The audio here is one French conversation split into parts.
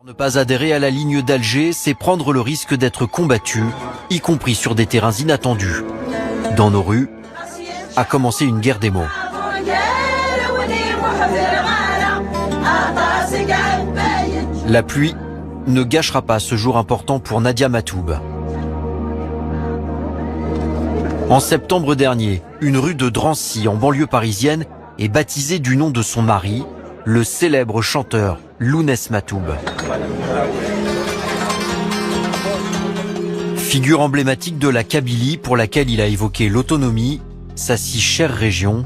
Ne pas adhérer à la ligne d'Alger, c'est prendre le risque d'être combattu, y compris sur des terrains inattendus. Dans nos rues, a commencé une guerre des mots. La pluie ne gâchera pas ce jour important pour Nadia Matoub. En septembre dernier, une rue de Drancy, en banlieue parisienne, est baptisée du nom de son mari, le célèbre chanteur Lounès Matoub. Figure emblématique de la Kabylie pour laquelle il a évoqué l'autonomie, sa si chère région,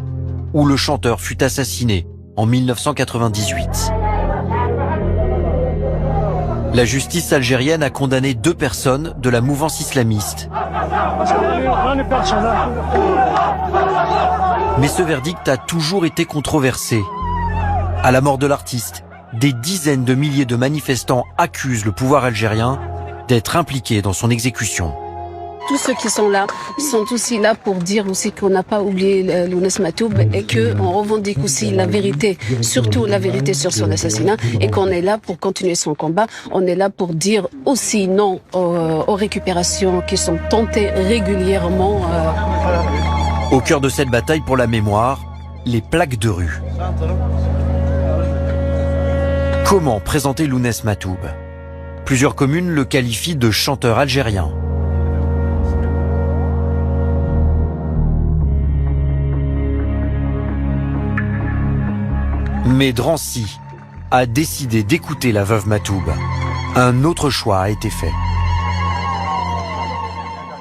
où le chanteur fut assassiné en 1998. La justice algérienne a condamné 2 personnes de la mouvance islamiste. Mais ce verdict a toujours été controversé. À la mort de l'artiste, des dizaines de milliers de manifestants accusent le pouvoir algérien d'être impliqué dans son exécution. Tous ceux qui sont là, ils sont aussi là pour dire aussi qu'on n'a pas oublié Lounès Matoub et qu'on revendique aussi la vérité, surtout la vérité sur son assassinat, et qu'on est là pour continuer son combat. On est là pour dire aussi non aux récupérations qui sont tentées régulièrement. Au cœur de cette bataille pour la mémoire, les plaques de rue. Comment présenter Lounès Matoub? Plusieurs communes le qualifient de chanteur algérien. Mais Drancy a décidé d'écouter la veuve Matoub. Un autre choix a été fait.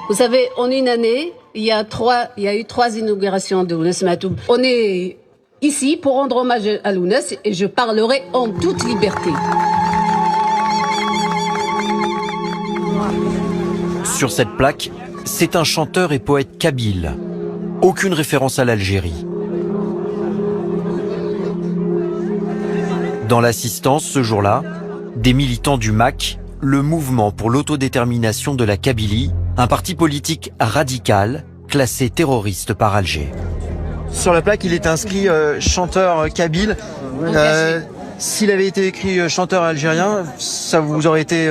Vous savez, en une année, il y a eu 3 inaugurations de Lounès Matoub. On est ici pour rendre hommage à Lounès et je parlerai en toute liberté. Sur cette plaque, c'est un chanteur et poète kabyle. Aucune référence à l'Algérie. Dans l'assistance, ce jour-là, des militants du MAC, le mouvement pour l'autodétermination de la Kabylie, un parti politique radical classé terroriste par Alger. Sur la plaque, il est inscrit chanteur kabyle. S'il avait été écrit chanteur algérien, ça vous aurait été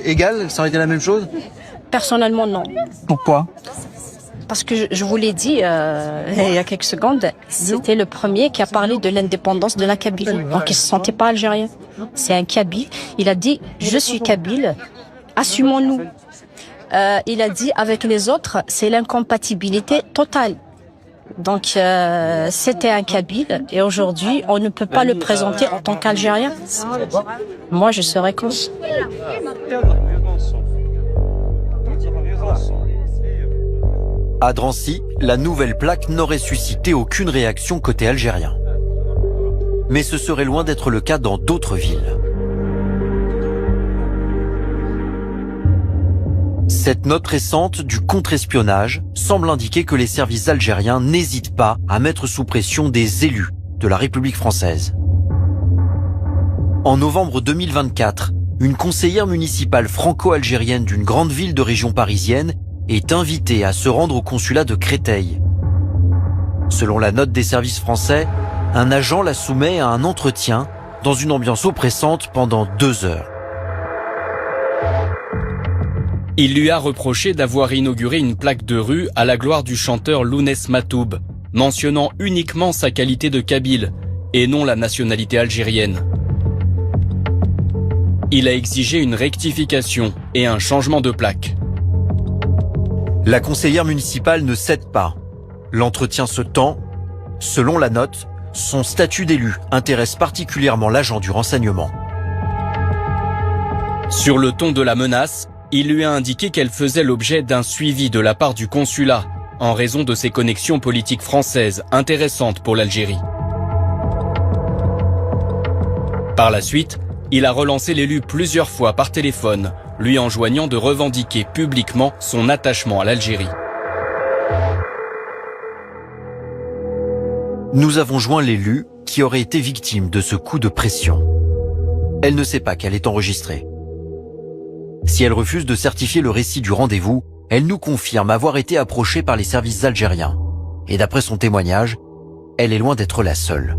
égal? Ça aurait été la même chose? Personnellement, non. Pourquoi? Parce que je vous l'ai dit il y a quelques secondes, c'était le premier qui a parlé de l'indépendance de la Kabylie. Donc il se sentait pas algérien. C'est un Kabyle. Il a dit « Je suis Kabyle, assumons-nous ». Il a dit avec les autres, c'est l'incompatibilité totale. Donc c'était un Kabyle et aujourd'hui on ne peut pas le présenter en tant qu'Algérien. Moi je serais contre. À Drancy, la nouvelle plaque n'aurait suscité aucune réaction côté algérien. Mais ce serait loin d'être le cas dans d'autres villes. Cette note récente du contre-espionnage semble indiquer que les services algériens n'hésitent pas à mettre sous pression des élus de la République française. En novembre 2024, une conseillère municipale franco-algérienne d'une grande ville de région parisienne est invitée à se rendre au consulat de Créteil. Selon la note des services français, un agent la soumet à un entretien dans une ambiance oppressante pendant 2 heures. Il lui a reproché d'avoir inauguré une plaque de rue à la gloire du chanteur Lounès Matoub, mentionnant uniquement sa qualité de kabyle et non la nationalité algérienne. Il a exigé une rectification et un changement de plaque. La conseillère municipale ne cède pas. L'entretien se tend. Selon la note, son statut d'élu intéresse particulièrement l'agent du renseignement. Sur le ton de la menace, il lui a indiqué qu'elle faisait l'objet d'un suivi de la part du consulat, en raison de ses connexions politiques françaises intéressantes pour l'Algérie. Par la suite, il a relancé l'élu plusieurs fois par téléphone, lui enjoignant de revendiquer publiquement son attachement à l'Algérie. Nous avons joint l'élu qui aurait été victime de ce coup de pression. Elle ne sait pas qu'elle est enregistrée. Si elle refuse de certifier le récit du rendez-vous, elle nous confirme avoir été approchée par les services algériens. Et d'après son témoignage, elle est loin d'être la seule.